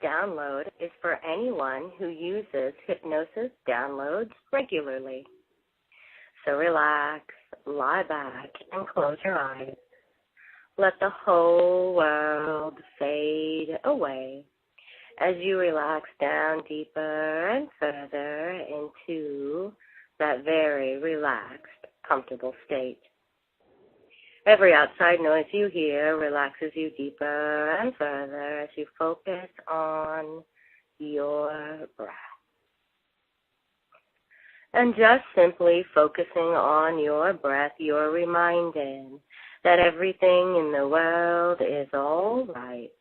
download is for anyone who uses hypnosis downloads regularly. So relax, lie back, and close your eyes. Let the whole world fade away as you relax down deeper and further into that very relaxed, comfortable state. Every outside noise you hear relaxes you deeper and further as you focus on your breath. And just simply focusing on your breath, you're reminded that everything in the world is all right,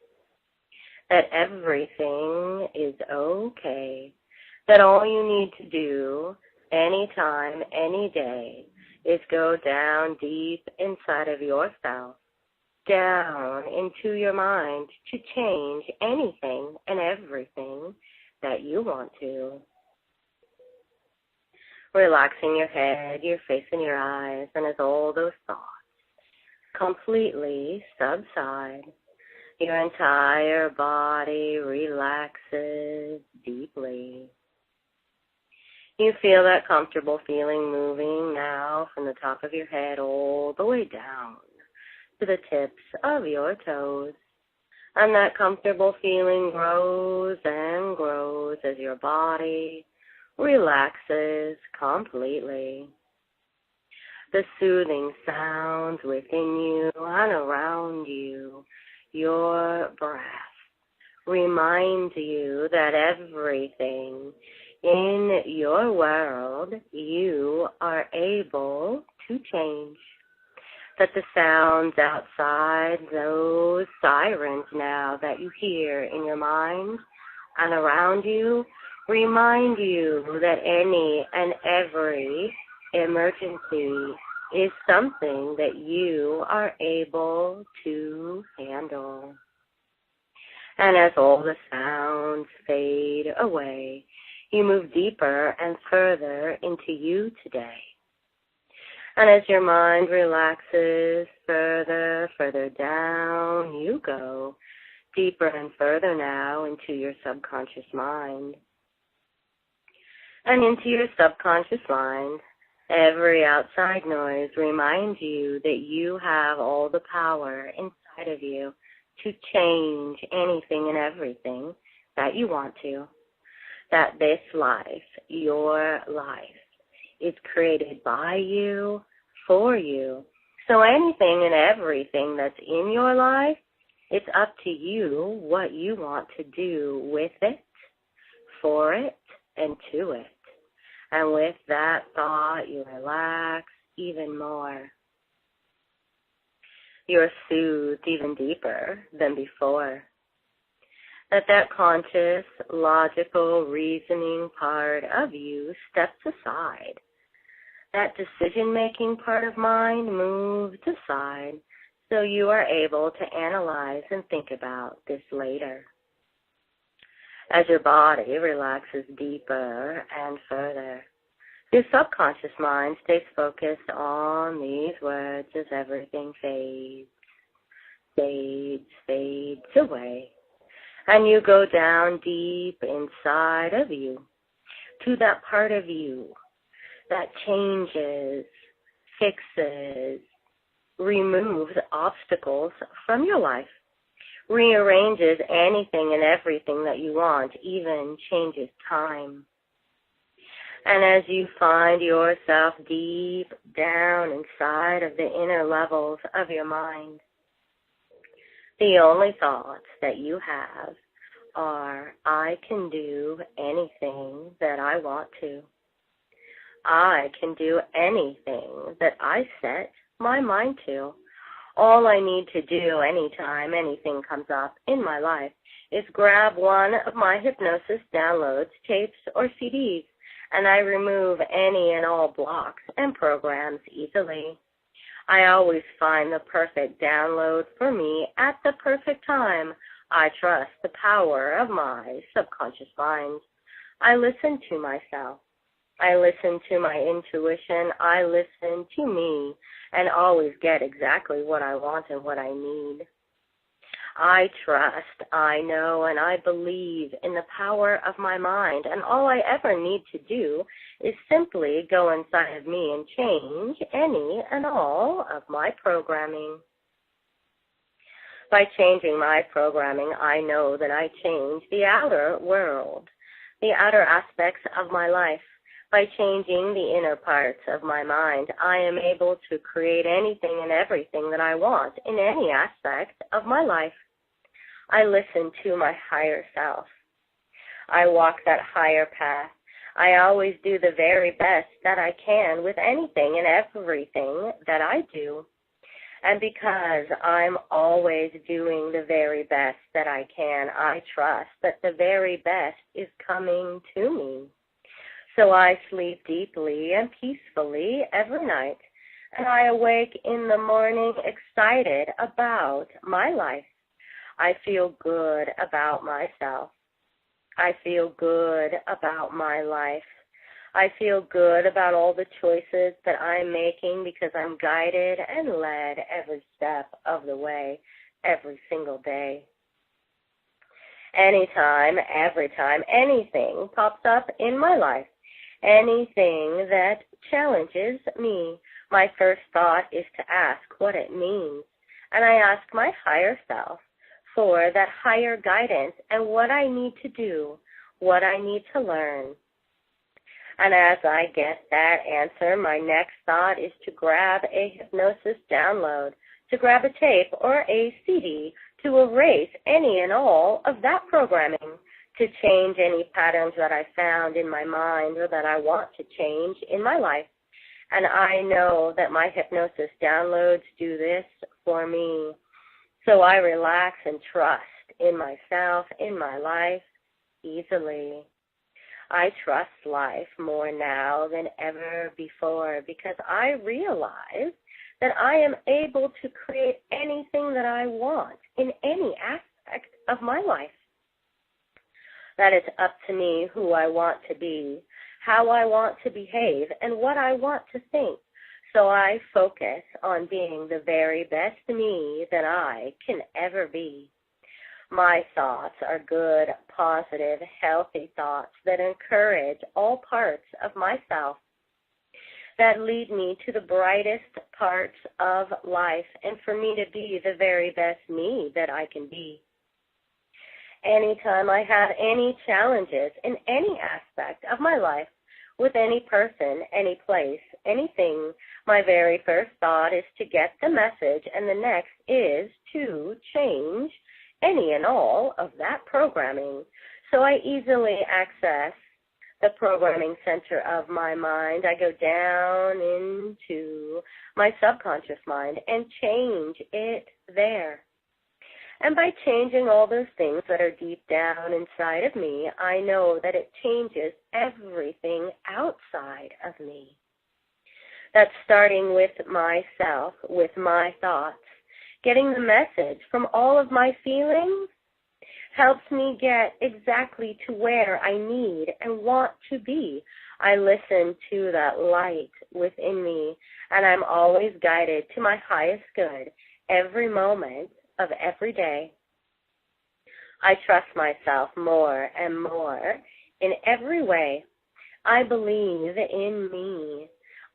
that everything is okay, that all you need to do anytime, any day, is go down deep inside of yourself, down into your mind to change anything and everything that you want to. Relaxing your head, your face, and your eyes, and as all those thoughts completely subside, your entire body relaxes deeply. You feel that comfortable feeling moving now from the top of your head all the way down to the tips of your toes. And that comfortable feeling grows and grows as your body relaxes completely. The soothing sounds within you and around you, your breath, remind you that everything in your world you are able to change. That the sounds outside, those sirens now that you hear in your mind and around you, remind you that any and every emergency is something that you are able to handle. And as all the sounds fade away, you move deeper and further into you today. And as your mind relaxes further down, you go deeper and further now into your subconscious mind. And into your subconscious mind, every outside noise reminds you that you have all the power inside of you to change anything and everything that you want to. That this life, your life, is created by you, for you. So anything and everything that's in your life, it's up to you what you want to do with it, for it, and to it. And with that thought, you relax even more. You're soothed even deeper than before. That conscious, logical, reasoning part of you steps aside. That decision-making part of mind moves aside so you are able to analyze and think about this later. As your body relaxes deeper and further, your subconscious mind stays focused on these words as everything fades away. And you go down deep inside of you to that part of you that changes, fixes, removes obstacles from your life, rearranges anything and everything that you want, even changes time. And as you find yourself deep down inside of the inner levels of your mind, the only thoughts that you have are, I can do anything that I want to. I can do anything that I set my mind to. All I need to do anytime anything comes up in my life is grab one of my hypnosis downloads, tapes, or CDs, and I remove any and all blocks and programs easily. I always find the perfect download for me at the perfect time. I trust the power of my subconscious mind. I listen to myself. I listen to my intuition. I listen to me and always get exactly what I want and what I need. I trust, I know, and I believe in the power of my mind, and all I ever need to do is simply go inside of me and change any and all of my programming. By changing my programming, I know that I change the outer world, the outer aspects of my life. By changing the inner parts of my mind, I am able to create anything and everything that I want in any aspect of my life. I listen to my higher self. I walk that higher path. I always do the very best that I can with anything and everything that I do. And because I'm always doing the very best that I can, I trust that the very best is coming to me. So I sleep deeply and peacefully every night, and I awake in the morning excited about my life. I feel good about myself. I feel good about my life. I feel good about all the choices that I'm making because I'm guided and led every step of the way, every single day. Anytime, every time, anything pops up in my life, anything that challenges me, my first thought is to ask what it means. And I ask my higher self for that higher guidance and what I need to do, what I need to learn. And as I get that answer, my next thought is to grab a hypnosis download, to grab a tape or a CD, to erase any and all of that programming, to change any patterns that I found in my mind or that I want to change in my life. And I know that my hypnosis downloads do this for me. So I relax and trust in myself, in my life, easily. I trust life more now than ever before because I realize that I am able to create anything that I want in any aspect of my life. That it's up to me who I want to be, how I want to behave, and what I want to think. So I focus on being the very best me that I can ever be. My thoughts are good, positive, healthy thoughts that encourage all parts of myself, that lead me to the brightest parts of life and for me to be the very best me that I can be. Anytime I have any challenges in any aspect of my life, with any person, any place, anything, my very first thought is to get the message, and the next is to change any and all of that programming. So I easily access the programming center of my mind. I go down into my subconscious mind and change it there. And by changing all those things that are deep down inside of me, I know that it changes everything outside of me. That's starting with myself, with my thoughts. Getting the message from all of my feelings helps me get exactly to where I need and want to be. I listen to that light within me, and I'm always guided to my highest good every moment of every day. I trust myself more and more in every way. I believe in me.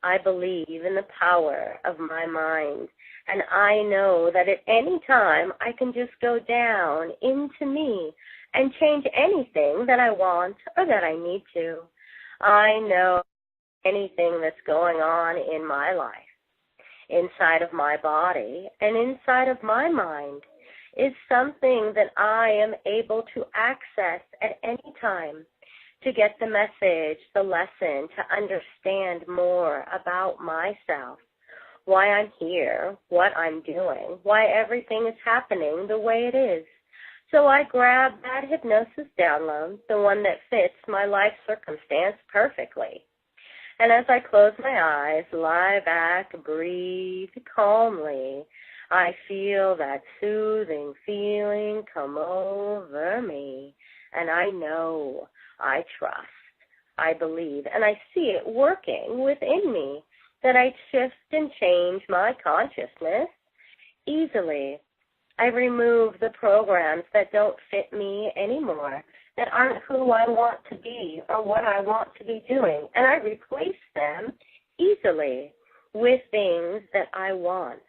I believe in the power of my mind. And I know that at any time I can just go down into me and change anything that I want or that I need to. I know anything that's going on in my life, inside of my body and inside of my mind, is something that I am able to access at any time to get the message, the lesson, to understand more about myself, why I'm here, what I'm doing, why everything is happening the way it is. So I grab that hypnosis download, the one that fits my life circumstance perfectly. And as I close my eyes, lie back, breathe calmly, I feel that soothing feeling come over me. And I know, I trust, I believe, and I see it working within me, that I shift and change my consciousness easily. I remove the programs that don't fit me anymore, that aren't who I want to be or what I want to be doing, and I replace them easily with things that I want,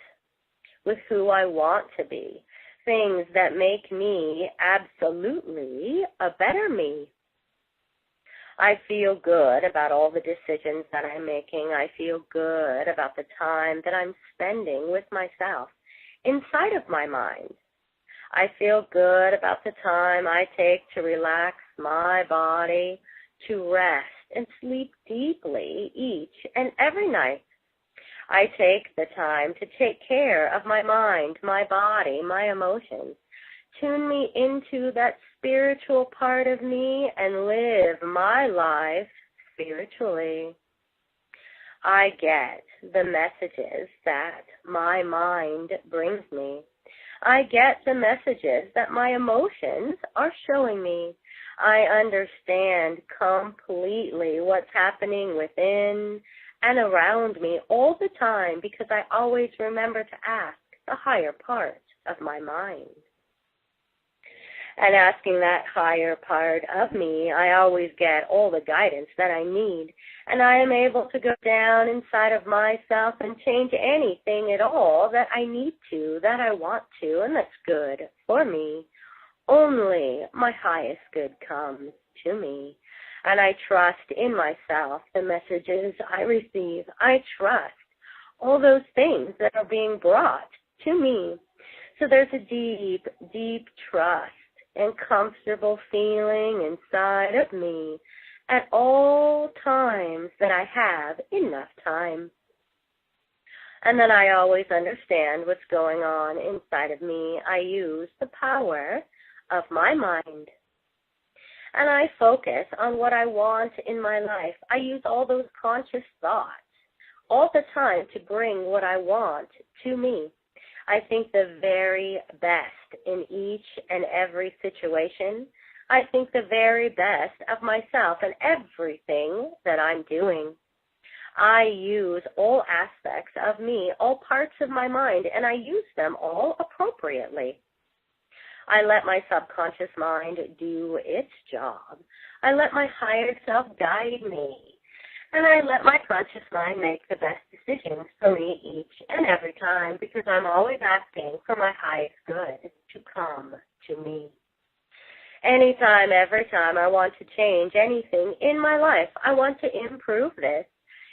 with who I want to be, things that make me absolutely a better me. I feel good about all the decisions that I'm making. I feel good about the time that I'm spending with myself inside of my mind. I feel good about the time I take to relax my body, to rest and sleep deeply each and every night. I take the time to take care of my mind, my body, my emotions, tune me into that spiritual part of me and live my life spiritually. I get the messages that my mind brings me. I get the messages that my emotions are showing me. I understand completely what's happening within and around me all the time because I always remember to ask the higher part of my mind. And asking that higher part of me, I always get all the guidance that I need. And I am able to go down inside of myself and change anything at all that I need to, that I want to, and that's good for me. Only my highest good comes to me. And I trust in myself the messages I receive. I trust all those things that are being brought to me. So there's a deep, deep trust and comfortable feeling inside of me at all times that I have enough time. And then I always understand what's going on inside of me. I use the power of my mind. And I focus on what I want in my life. I use all those conscious thoughts all the time to bring what I want to me. I think the very best in each and every situation. I think the very best of myself and everything that I'm doing. I use all aspects of me, all parts of my mind, and I use them all appropriately. I let my subconscious mind do its job. I let my higher self guide me. And I let my conscious mind make the best decisions for me each and every time because I'm always asking for my highest good to come to me. Anytime, every time I want to change anything in my life, I want to improve this,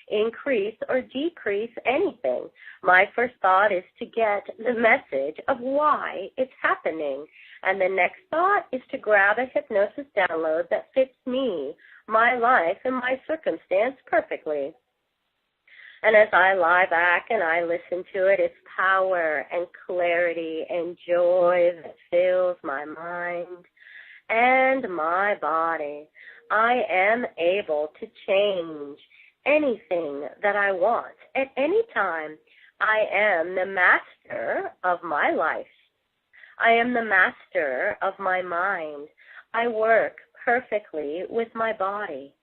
increase or decrease anything. My first thought is to get the message of why it's happening. And the next thought is to grab a hypnosis download that fits me, my life, and my circumstance perfectly. And as I lie back and I listen to it, it's power and clarity and joy that fills my mind and my body. I am able to change anything that I want at any time. I am the master of my life. I am the master of my mind. I work perfectly with my body.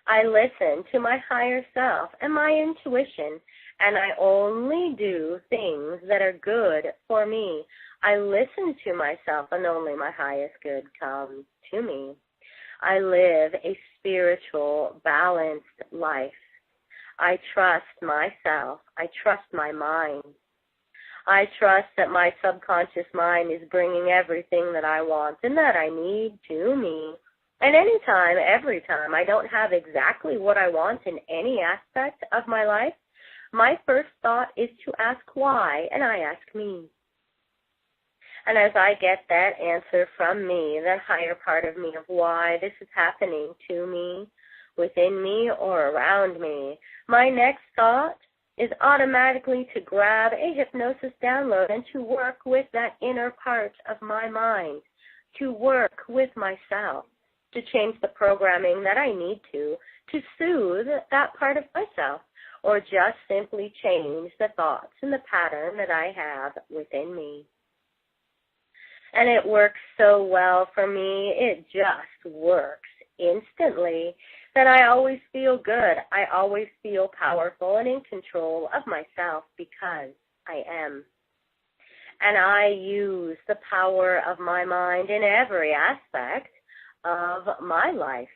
I listen to my higher self and my intuition, and I only do things that are good for me. I listen to myself, and only my highest good comes to me. I live a spiritual, balanced life. I trust myself. I trust my mind. I trust that my subconscious mind is bringing everything that I want and that I need to me. And anytime, every time, I don't have exactly what I want in any aspect of my life, my first thought is to ask why, and I ask me. And as I get that answer from me, that higher part of me of why this is happening to me, within me, or around me, my next thought is automatically to grab a hypnosis download and to work with that inner part of my mind, to work with myself, to change the programming that I need to soothe that part of myself, or just simply change the thoughts and the pattern that I have within me. And it works so well for me, it just works instantly, that I always feel good. I always feel powerful and in control of myself because I am. And I use the power of my mind in every aspect of my life.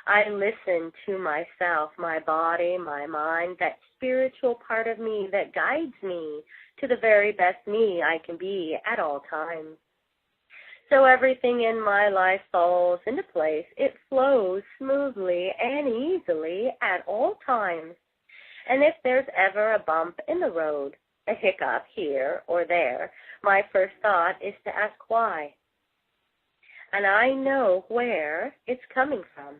I listen to myself, my body, my mind, that spiritual part of me that guides me to the very best me I can be at all times. So everything in my life falls into place. It flows smoothly and easily at all times. And if there's ever a bump in the road, a hiccup here or there, my first thought is to ask why. And I know where it's coming from,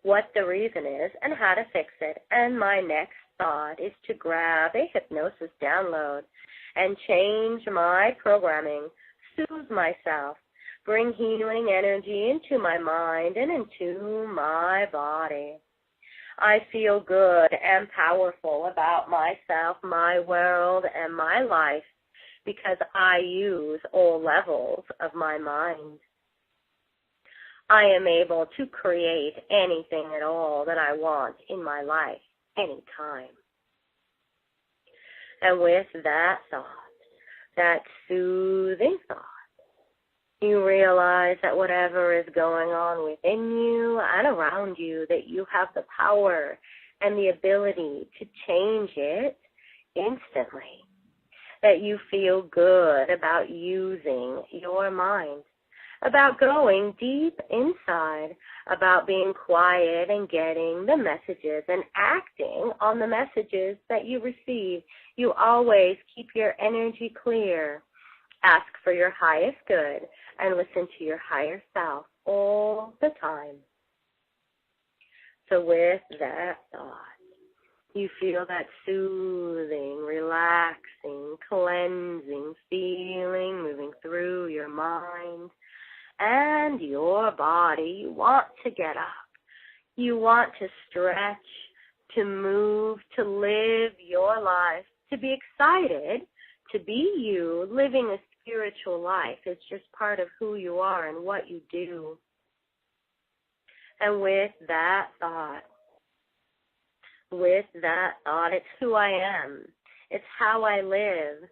what the reason is, and how to fix it. And my next thought is to grab a hypnosis download and change my programming, soothe myself, bring healing energy into my mind and into my body. I feel good and powerful about myself, my world, and my life because I use all levels of my mind. I am able to create anything at all that I want in my life, anytime. And with that thought, that soothing thought, you realize that whatever is going on within you and around you, that you have the power and the ability to change it instantly. That you feel good about using your mind, about going deep inside, about being quiet and getting the messages and acting on the messages that you receive. You always keep your energy clear. Ask for your highest good and listen to your higher self all the time. So with that thought, you feel that soothing, relaxing, cleansing feeling moving through your mind and your body. You want to get up. You want to stretch, to move, to live your life, to be excited, to be you. Living a spiritual life is just part of who you are and what you do. And with that thought, it's who I am. It's how I live.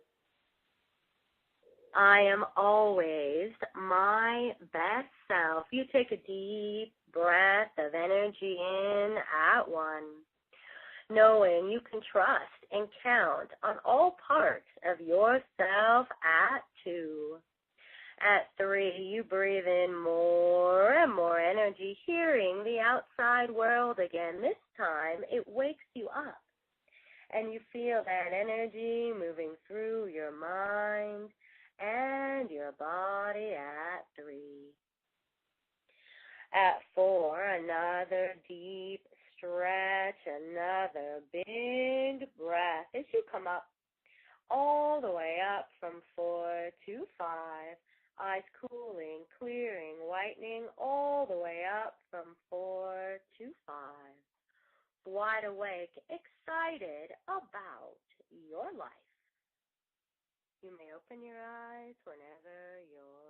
I am always my best self. You take a deep breath of energy in at 1, knowing you can trust and count on all parts of yourself at 2. At 3, you breathe in more and more energy, hearing the outside world again. This time, it wakes you up, and you feel that energy moving through your mind and your body at 3. At 4, another deep stretch, another big breath as you come up, all the way up from 4 to 5. Eyes cooling, clearing, whitening, all the way up from 4 to 5. Wide awake, excited about your life. You may open your eyes whenever you're